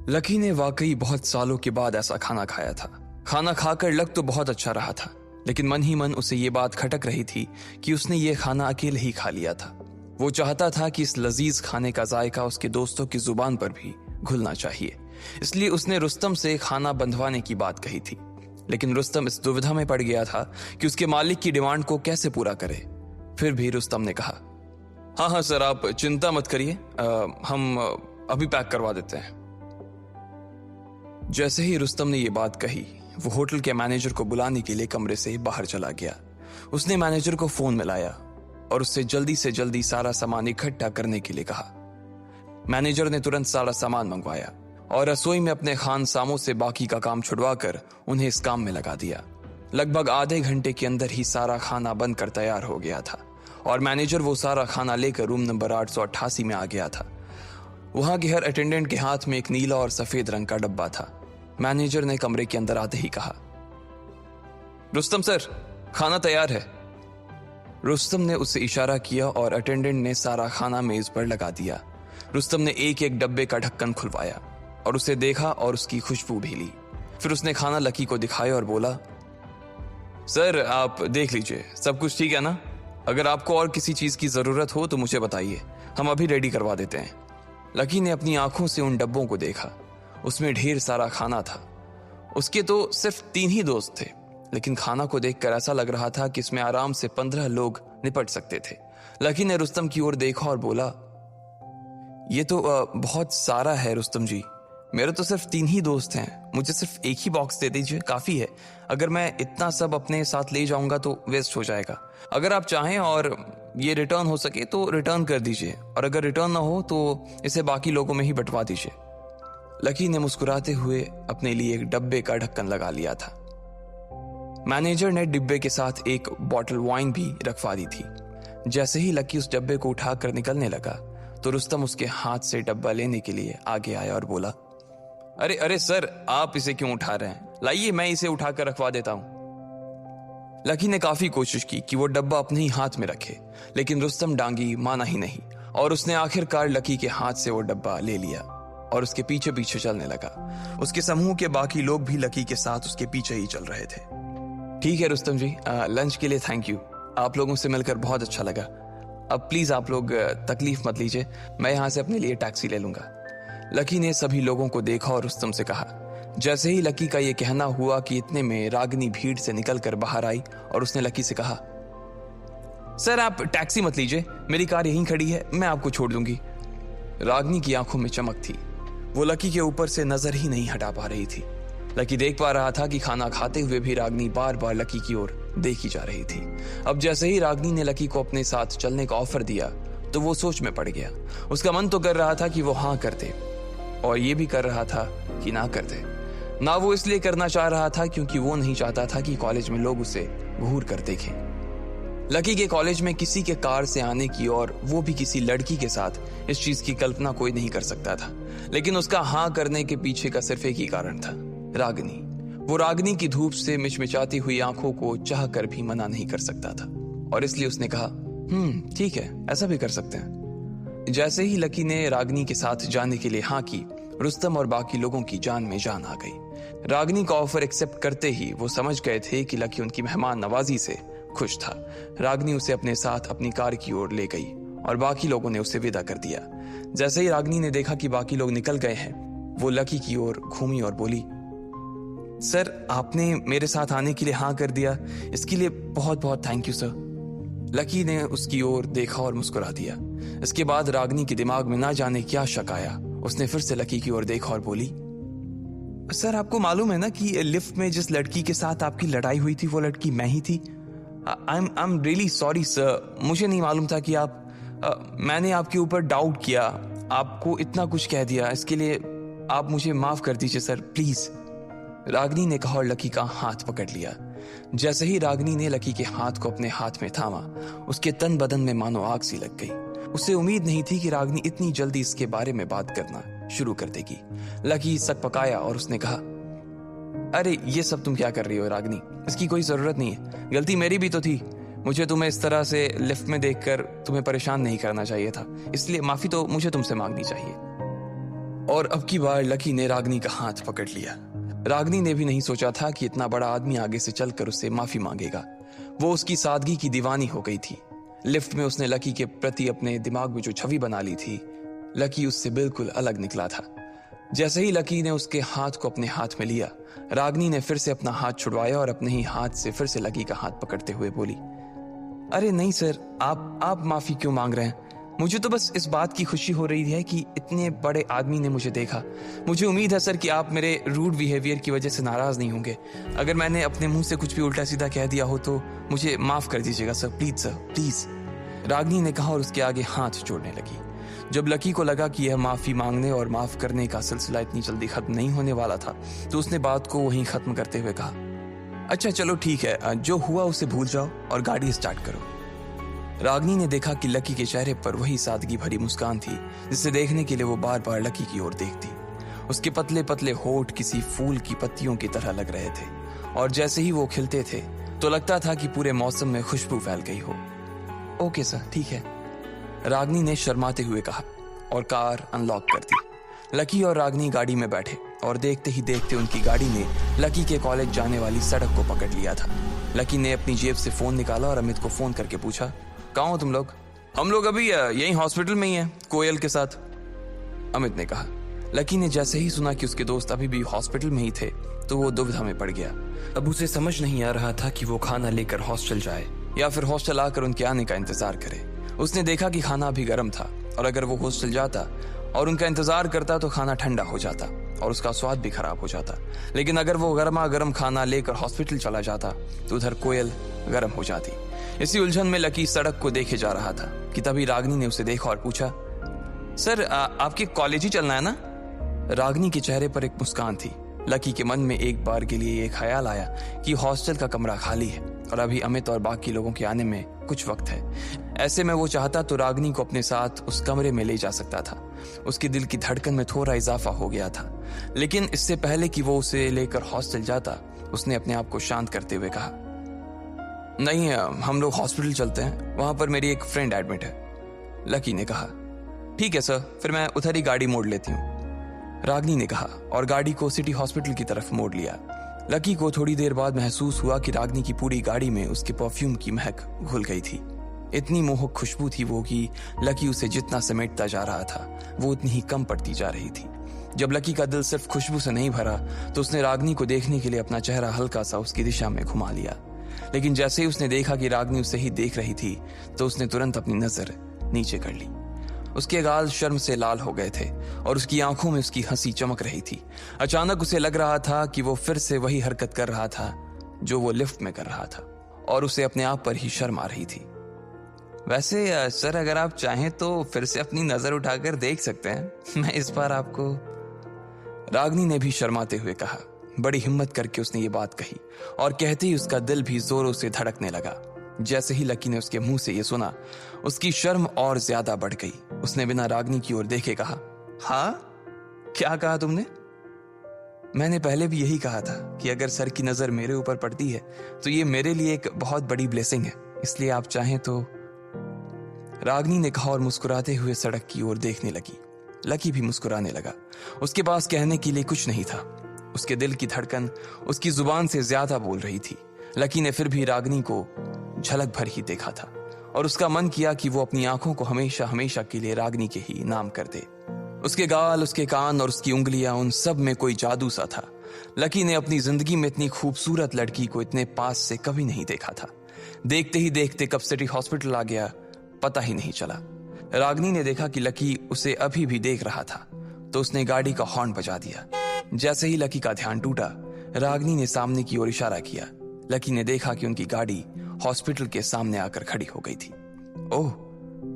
Lucky ने वाकई बहुत सालों के बाद ऐसा खाना खाया था। खाना खाकर लग तो बहुत अच्छा रहा था, लेकिन मन ही मन उसे ये बात खटक रही थी कि उसने ये खाना अकेले ही खा लिया था। वो चाहता था कि इस लजीज खाने का जायका उसके दोस्तों की जुबान पर भी घुलना चाहिए, इसलिए उसने रुस्तम से खाना बंधवाने की बात कही थी। लेकिन रुस्तम इस दुविधा में पड़ गया था कि उसके मालिक की डिमांड को कैसे पूरा करे। फिर भी रुस्तम ने कहा, हाँ हाँ सर, आप चिंता मत करिए, हम अभी पैक करवा देते हैं। जैसे ही रुस्तम ने यह बात कही, वो होटल के मैनेजर को बुलाने के लिए कमरे से बाहर चला गया। उसने मैनेजर को फोन मिलाया और उससे जल्दी से जल्दी सारा सामान इकट्ठा करने के लिए कहा। मैनेजर ने तुरंत सारा सामान मंगवाया और रसोई में अपने खानसामों से बाकी का काम छुड़वाकर उन्हें इस काम में लगा दिया। लगभग आधे घंटे के अंदर ही सारा खाना बनकर तैयार हो गया था और मैनेजर वो सारा खाना लेकर रूम नंबर 888 में आ गया था। वहां के हर अटेंडेंट के हाथ में एक नीला और सफेद रंग का डब्बा था। मैनेजर ने कमरे के अंदर आते ही कहा, रुस्तम सर, खाना तैयार है। रुस्तम ने उससे इशारा किया और अटेंडेंट ने सारा खाना मेज पर लगा दिया। रुस्तम ने एक एक डब्बे का ढक्कन खुलवाया और उसे देखा और उसकी खुशबू भी ली। फिर उसने खाना लकी को दिखाया और बोला, सर आप देख लीजिए, सब कुछ ठीक है ना? अगर आपको और किसी चीज की जरूरत हो तो मुझे बताइए, हम अभी रेडी करवा देते हैं। लकी ने अपनी आंखों से उन डब्बों को देखा। उसमें ढेर सारा खाना था। उसके तो सिर्फ 3 ही दोस्त थे, लेकिन खाना को देखकर ऐसा लग रहा था कि इसमें आराम से 15 लोग निपट सकते थे। लकी ने रुस्तम की ओर देखा और बोला, ये तो बहुत सारा है रुस्तम जी, मेरे तो सिर्फ 3 ही दोस्त हैं, मुझे सिर्फ एक ही बॉक्स दे दीजिए, काफी है। अगर मैं इतना सब अपने साथ ले जाऊंगा तो वेस्ट हो जाएगा। अगर आप चाहें और ये रिटर्न हो सके तो रिटर्न कर दीजिए, और अगर रिटर्न ना हो तो इसे बाकी लोगों में ही बंटवा दीजिए। लकी ने मुस्कुराते हुए अपने लिए एक डब्बे का ढक्कन लगा लिया था। मैनेजर ने डिब्बे के साथ एक बॉटल वाइन भी रखवा दी थी। जैसे ही लकी उस डब्बे को उठाकर निकलने लगा तो रुस्तम उसके हाथ से डब्बा लेने के लिए आगे आया और बोला, अरे अरे सर, आप इसे क्यों उठा रहे हैं? लाइए, मैं इसे उठाकर रखवा देता हूं। लकी ने काफी कोशिश की कि वो डब्बा अपने ही हाथ में रखे, लेकिन रुस्तम डांगी माना ही नहीं और उसने आखिरकार लकी के हाथ से वो डब्बा ले लिया और उसके पीछे पीछे चलने लगा। उसके समूह के बाकी लोग भी लकी के साथ उसके पीछे ही चल रहे थे। ठीक है रुस्तम जी, लंच के लिए थैंक यू, आप लोगों से मिलकर बहुत अच्छा लगा। अब प्लीज आप लोग तकलीफ मत लीजिए, मैं यहां से अपने लिए टैक्सी ले लूंगा। लकी ने सभी लोगों को देखा और रुस्तम से कहा। जैसे ही लकी का यह कहना हुआ कि इतने में रागिनी भीड़ से निकलकर बाहर आई और उसने लकी से कहा, सर आप टैक्सी मत लीजिए, मेरी कार यहीं खड़ी है, मैं आपको छोड़ दूंगी। रागिनी की आंखों में चमक थी, वो लकी के ऊपर से नजर ही नहीं हटा पा रही थी। लकी देख पा रहा था कि खाना खाते हुए भी रागिनी बार बार लकी की ओर देखी जा रही थी। अब जैसे ही रागिनी ने लकी को अपने साथ चलने का ऑफर दिया तो वो सोच में पड़ गया। उसका मन तो कर रहा था कि वो हाँ कर दे, और ये भी कर रहा था कि ना कर दे। ना वो इसलिए करना चाह रहा था क्योंकि वो नहीं चाहता था कि कॉलेज में लोग उसे घूर कर देखें। लकी के कॉलेज में किसी के कार से आने की और वो भी किसी लड़की के साथ, इस चीज की कल्पना कोई नहीं कर सकता था। लेकिन उसका हाँ करने के पीछे का सिर्फ एक ही कारण था, रागिनी। वो रागिनी की धूप से मिचमिचाती हुई आंखों को चाह कर भी मना नहीं कर सकता था, और इसलिए उसने कहा, ठीक है, ऐसा भी कर सकते हैं। जैसे ही लकी ने रागिनी के साथ जाने के लिए हाँ की, रुस्तम और बाकी लोगों की जान में जान आ गई। रागिनी का ऑफर एक्सेप्ट करते ही वो समझ गए थे कि लकी उनकी मेहमान नवाजी से खुश था। रागिनी उसे अपने साथ अपनी कार की ओर ले गई और बाकी लोगों ने उसे विदा कर दिया। जैसे ही रागिनी ने देखा कि बाकी लोग निकल गए हैं, वो लकी की ओर घूमी और बोली, सर आपने मेरे साथ आने के लिए हाँ कर दिया, इसके लिए बहुत बहुत थैंक यू सर। लकी ने उसकी ओर देखा और मुस्कुरा दिया। इसके बाद रागिनी के दिमाग में ना जाने क्या शक आया। उसने फिर से लकी की ओर देखा और बोली, सर आपको मालूम है ना कि लिफ्ट में जिस लड़की के साथ आपकी लड़ाई हुई थी वो लड़की मैं ही थी। I am really sorry sir, मुझे नहीं मालूम था कि मैंने आपके ऊपर डाउट किया, आपको इतना कुछ कह दिया, इसके लिए आप मुझे माफ कर दीजिए सर, प्लीज। रागिनी ने कहा और लकी का हाथ पकड़ लिया। जैसे ही रागिनी ने लकी के हाथ को अपने हाथ में थामा, उसके तन बदन में मानो आग सी लग गई। उसे उम्मीद नहीं थी कि रागिनी इतनी जल्दी इसके बारे में बात करना शुरू कर देगी। लकी सक पकाया और उसने कहा, अरे ये सब तुम क्या कर रही हो रागिनी, इसकी कोई जरूरत नहीं है, गलती मेरी भी तो थी। मुझे तुम्हें इस तरह से लिफ्ट में देखकर तुम्हें परेशान नहीं करना चाहिए था, इसलिए माफी तो मुझे तुमसे मांगनी चाहिए। और अब की बार लकी ने रागनी का हाथ पकड़ लिया। रागनी ने भी नहीं सोचा था कि इतना बड़ा आदमी आगे से चलकर उससे माफी मांगेगा। वो उसकी सादगी की दीवानी हो गई थी। लिफ्ट में उसने लकी के प्रति अपने दिमाग में जो छवि बना ली थी, लकी उससे बिल्कुल अलग निकला था। जैसे ही लकी ने उसके हाथ को अपने हाथ में लिया, रागनी ने फिर से अपना हाथ छुड़वाया और अपने ही हाथ से फिर से लकी का हाथ पकड़ते हुए बोली, अरे नहीं सर, आप माफी क्यों मांग रहे हैं? मुझे तो बस इस बात की खुशी हो रही है कि इतने बड़े आदमी ने मुझे देखा। मुझे उम्मीद है सर कि आप मेरे रूड बिहेवियर की वजह से नाराज नहीं होंगे। अगर मैंने अपने मुंह से कुछ भी उल्टा सीधा कह दिया हो तो मुझे माफ कर दीजिएगा सर, प्लीज। रागनी ने कहा और उसके आगे हाथ जोड़ने लगी। जब लकी को लगा कि यह माफी मांगने और माफ करने का सिलसिला इतनी जल्दी खत्म नहीं होने वाला था, तो उसने बात को वहीं खत्म करते हुए कहा, अच्छा चलो ठीक है, जो हुआ उसे भूल जाओ और गाड़ी स्टार्ट करो। रागनी ने देखा कि लकी के चेहरे पर वही सादगी भरी मुस्कान थी जिसे देखने के लिए वो बार बार लकी की ओर देखती। उसके पतले पतले होठ किसी फूल की पत्तियों की तरह लग रहे थे और जैसे ही वो खिलते थे तो लगता था कि पूरे मौसम में खुशबू फैल गई हो। ओके सर, ठीक है, रागनी ने शर्माते हुए कहा और कार अनलॉक कर दी। लकी और रागनी गाड़ी में बैठे और देखते ही देखते उनकी गाड़ी ने लकी के कॉलेज जाने वाली सड़क को पकड़ लिया था। लकी ने अपनी जेब से फोन निकाला और अमित को फोन करके पूछा, कहाँ हो तुम लोग? हम लोग अभी यहीं हॉस्पिटल में ही हैं, कोयल के साथ, अमित ने कहा। लकी ने जैसे ही सुना कि उसके दोस्त अभी भी हॉस्पिटल में ही थे तो वो दुविधा में पड़ गया। अब उसे समझ नहीं आ रहा था कि वो खाना लेकर हॉस्टल जाए या फिर हॉस्टल आकर उनके आने का इंतजार करे। उसने देखा कि खाना अभी गर्म था और अगर वो हॉस्टल जाता और उनका इंतजार करता तो खाना ठंडा हो जाता और उसका स्वाद भी खराब हो जाता। लेकिन अगर वो गर्मा गर्म खाना लेकर हॉस्पिटल चला जाता तो उधर कोयल गर्म हो जाती। इसी उलझन में लकी सड़क को देखे जा रहा था कि तभी रागनी ने उसे देखा और पूछा, सर आपके कॉलेज ही चलना है ना? रागनी के चेहरे पर एक मुस्कान थी। लकी के मन में एक बार के लिए ये ख्याल आया कि हॉस्टल का कमरा खाली है और अभी अमित और बाकी लोगों के आने में कुछ वक्त है। ऐसे में वो चाहता तो रागनी को अपने साथ उस कमरे में ले जा सकता था। उसके दिल की धड़कन में थोड़ा इजाफा हो गया था, लेकिन इससे पहले कि वो उसे लेकर हॉस्टल जाता, उसने अपने आप को शांत करते हुए कहा, नहीं, हम लोग हॉस्पिटल चलते हैं, वहां पर मेरी एक फ्रेंड एडमिट है। लकी ने कहा, ठीक है सर, फिर मैं उधर ही गाड़ी मोड़ लेती हूँ, रागनी ने कहा और गाड़ी को सिटी हॉस्पिटल की तरफ मोड़ लिया। लकी को थोड़ी देर बाद महसूस हुआ कि रागनी की पूरी गाड़ी में उसके परफ्यूम की महक घुल गई थी। इतनी मोहक खुशबू थी वो कि लकी उसे जितना समेटता जा रहा था वो उतनी ही कम पड़ती जा रही थी। जब लकी का दिल सिर्फ खुशबू से नहीं भरा तो उसने रागनी को देखने के लिए अपना चेहरा हल्का सा उसकी दिशा में घुमा लिया। लेकिन जैसे ही उसने देखा कि रागनी उसे ही देख रही थी तो उसने तुरंत अपनी नजर नीचे कर ली। उसके गाल शर्म से लाल हो गए थे और उसकी आंखों में उसकी हंसी चमक रही थी। अचानक उसे लग रहा था कि वो फिर से वही हरकत कर रहा था जो वो लिफ्ट में कर रहा था और उसे अपने आप पर ही शर्म आ रही थी। वैसे सर, अगर आप चाहें तो फिर से अपनी नजर उठाकर देख सकते हैं, मैं इस बार आपको, रागनी ने भी शर्माते हुए कहा। बड़ी हिम्मत करके उसने ये बात कही और कहते ही उसका दिल भी जोरों से धड़कने लगा। जैसे ही लकी ने उसके मुंह से ये सुना, उसकी शर्म और ज्यादा बढ़ गई। उसने बिना रागनी की ओर देखे कहा, हाँ, क्या कहा तुमने? मैंने पहले भी यही कहा था कि अगर सर की नजर मेरे ऊपर पड़ती है तो ये मेरे लिए एक बहुत बड़ी ब्लेसिंग है, इसलिए आप चाहें तो, रागनी ने कहा और मुस्कुराते हुए सड़क की ओर देखने लगी। लकी भी मुस्कुराने लगा। उसके पास कहने के लिए कुछ नहीं था। उसके दिल की धड़कन उसकी जुबान से ज्यादा बोल रही थी। लकी ने फिर भी रागनी को झलक भर ही देखा था और उसका मन किया कि वो अपनी आंखों को हमेशा हमेशा के लिए रागनी के ही नाम कर दे। उसके गाल, उसके कान और उसकी उंगलियां, उन सब में कोई जादू सा था। लकी ने अपनी जिंदगी में इतनी खूबसूरत लड़की को इतने पास से कभी नहीं देखा था। देखते ही देखते कब सिटी हॉस्पिटल आ गया पता ही नहीं चला। रागनी ने देखा कि लकी उसे अभी भी देख रहा था तो उसने गाड़ी का हॉर्न बजा दिया। जैसे ही लकी का ध्यान टूटा, रागनी ने सामने की ओर इशारा किया। लकी ने देखा कि उनकी गाड़ी हॉस्पिटल के सामने आकर खड़ी हो गई थी। ओह,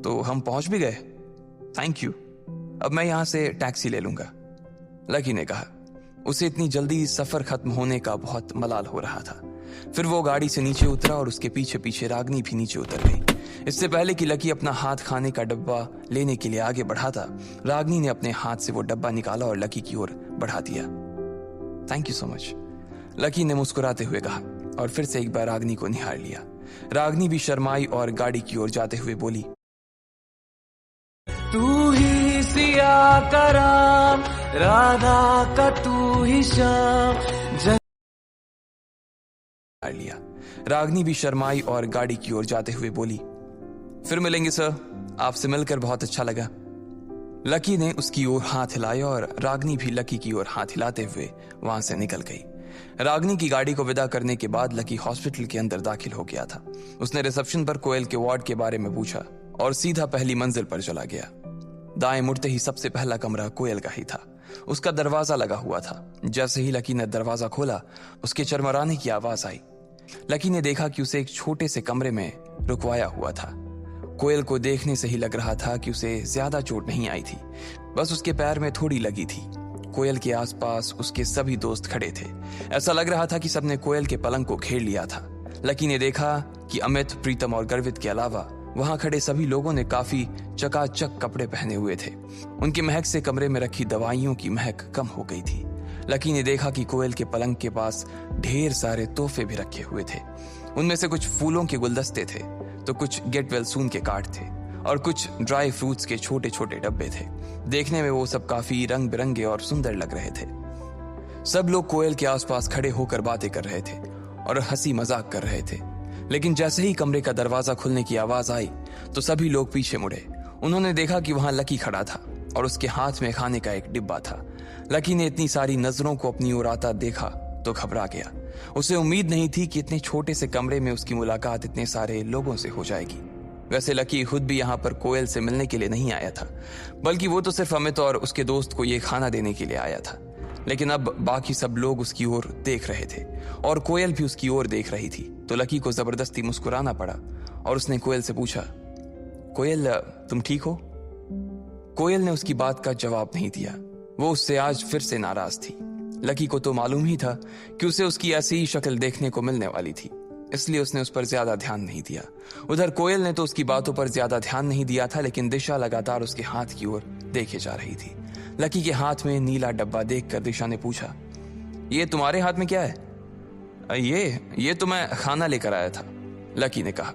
तो हम पहुंच भी गए, थैंक यू, अब मैं यहां से टैक्सी ले लूंगा, लकी ने कहा। उसे इतनी जल्दी सफर खत्म होने का बहुत मलाल हो रहा था। फिर वो गाड़ी से नीचे उतरा और उसके पीछे पीछे रागनी भी नीचे उतर गई। इससे पहले कि लकी अपना हाथ खाने का डब्बा लेने के लिए आगे बढ़ाता, रागनी ने अपने हाथ से वो डब्बा निकाला और लकी की ओर बढ़ा दिया। Thank you so much, lucky ने मुस्कुराते हुए कहा और फिर से एक बार रागनी को निहार लिया। रागनी भी शर्माई और गाड़ी की ओर जाते हुए बोली, तू ही सिया कराम राधा का तू ही श्याम लिया। रागनी भी शर्माई और गाड़ी की ओर जाते हुए बोली, फिर मिलेंगे सर, आपसे मिलकर बहुत अच्छा लगा। लकी ने उसकी ओर हाथ हिलाया और रागनी भी लकी की ओर हाथ हिलाते हुए वहां से निकल गई। रागनी की गाड़ी को विदा करने के बाद लकी हॉस्पिटल के अंदर दाखिल हो गया था। उसने रिसेप्शन पर कोयल के वार्ड के बारे में पूछा और सीधा पहली मंजिल पर चला गया। दाएं मुड़ते ही सबसे पहला कमरा कोयल का ही था। उसका दरवाजा लगा हुआ था। जैसे ही लकी ने दरवाजा खोला, उसके चरमराने की आवाज आई। लकी ने देखा कि उसे एक छोटे से कमरे में रुकवाया हुआ था। कोयल को देखने से ही लग रहा था कि उसे ज्यादा चोट नहीं आई थी, बस उसके पैर में थोड़ी लगी थी। कोयल के आसपास उसके सभी दोस्त खड़े थे। ऐसा लग रहा था कि सबने कोयल के पलंग को घेर लिया था। लकी ने देखा कि अमित, प्रीतम और गर्वित के अलावा वहां खड़े सभी लोगों ने काफी चकाचक कपड़े पहने हुए थे। उनकी महक से कमरे में रखी दवाइयों की महक कम हो गई थी। लकी ने देखा कि कोयल के पलंग के पास ढेर सारे तोहफे भी रखे हुए थे। उनमें से कुछ फूलों के गुलदस्ते थे, तो कुछ गेट वेल सून के कार्ड थे और कुछ ड्राई फ्रूट्स के छोटे छोटे डब्बे थे। देखने में वो सब काफी रंग बिरंगे और सुंदर लग रहे थे। सब लोग कोयल के आसपास खड़े होकर बातें कर रहे थे और हंसी मजाक कर रहे थे। लेकिन जैसे ही कमरे का दरवाजा खुलने की आवाज आई तो सभी लोग पीछे मुड़े। उन्होंने देखा कि वहां लकी खड़ा था और उसके हाथ में खाने का एक डिब्बा था। लकी ने इतनी सारी नजरों को अपनी ओर आता देखा तो घबरा गया। उसे उम्मीद नहीं थी कि इतने छोटे से कमरे में उसकी मुलाकात इतने सारे लोगों से हो जाएगी। वैसे लकी खुद भी यहाँ पर कोयल से मिलने के लिए नहीं आया था, बल्कि वो तो सिर्फ अमित और उसके दोस्त को ये खाना देने के लिए आया था। लेकिन अब बाकी सब लोग उसकी ओर देख रहे थे और कोयल भी उसकी ओर देख रही थी, तो लकी को जबरदस्ती मुस्कुराना पड़ा और उसने कोयल से पूछा, कोयल तुम ठीक हो? कोयल ने उसकी बात का जवाब नहीं दिया। वो उससे आज फिर से नाराज थी। लकी को तो मालूम ही था कि उसे उसकी ऐसी ही शक्ल देखने को मिलने वाली थी, इसलिए उसने उस पर ज्यादा ध्यान नहीं दिया। उधर कोयल ने तो उसकी बातों पर ज्यादा ध्यान नहीं दिया था, लेकिन दिशा लगातार उसके हाथ की ओर देखे जा रही थी। लकी के हाथ में नीला डब्बा देखकर दिशा ने पूछा, ये तुम्हारे हाथ में क्या है? ये तो मैं खाना लेकर आया था, लकी ने कहा।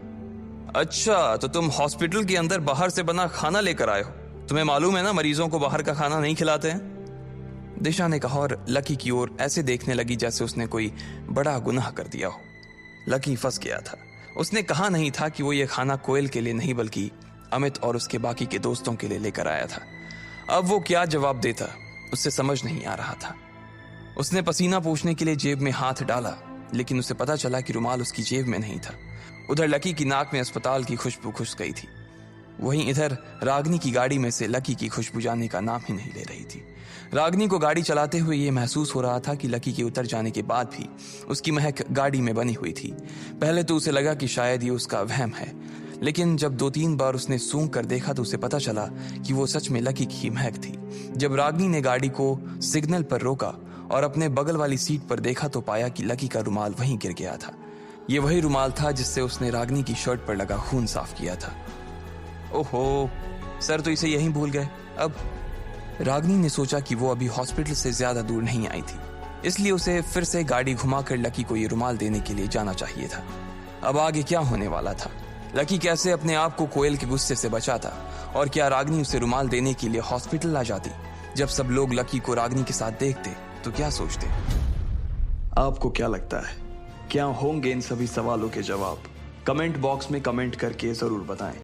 अच्छा, तो तुम हॉस्पिटल के अंदर बाहर से बना खाना लेकर आए हो? तुम्हें मालूम है ना, मरीजों को बाहर का खाना नहीं खिलाते हैं, दिशा ने कहा और लकी की ओर ऐसे देखने लगी जैसे उसने कोई बड़ा गुनाह कर दिया हो। लकी फंस गया था। उसने कहा नहीं था कि वो ये खाना कोयल के लिए नहीं बल्कि अमित और उसके बाकी के दोस्तों के लिए लेकर आया था। अब वो क्या जवाब देता, उससे समझ नहीं आ रहा था। उसने पसीना पोंछने के लिए जेब में हाथ डाला, लेकिन उसे पता चला कि रुमाल उसकी जेब में नहीं था। उधर लकी की नाक में अस्पताल की खुशबू घुस गई थी। वहीं इधर रागनी की गाड़ी में से लकी की खुशबू जाने का नाम ही नहीं ले रही थी। रागनी को गाड़ी चलाते हुए ये महसूस हो रहा था कि लकी के उतर जाने के बाद भी उसकी महक गाड़ी में बनी हुई थी। पहले तो उसे लगा कि शायद ये उसका वहम है, लेकिन जब 2-3 बार उसने सूंघ कर देखा तो उसे पता चला कि वो सच में लकी की महक थी। जब रागनी ने गाड़ी को सिग्नल पर रोका और अपने बगल वाली सीट पर देखा तो पाया कि लकी का रुमाल वहीं गिर गया था। ये वही रुमाल था जिससे उसने रागनी की शर्ट पर लगा खून साफ किया था। ओहो, सर तो इसे यहीं भूल गए। अब रागनी ने सोचा कि वो अभी हॉस्पिटल से ज्यादा दूर नहीं आई थी, इसलिए उसे फिर से गाड़ी घुमाकर लकी को ये रुमाल देने के लिए जाना चाहिए था। अब आगे क्या होने वाला था? लकी कैसे अपने आप को कोयल के गुस्से से बचाता? और क्या रागनी उसे रुमाल देने के लिए हॉस्पिटल ला जाती? जब सब लोग लकी को रागनी के साथ देखते तो क्या सोचते? आपको क्या लगता है, क्या होंगे इन सभी सवालों के जवाब? कमेंट बॉक्स में कमेंट करके जरूर बताएं।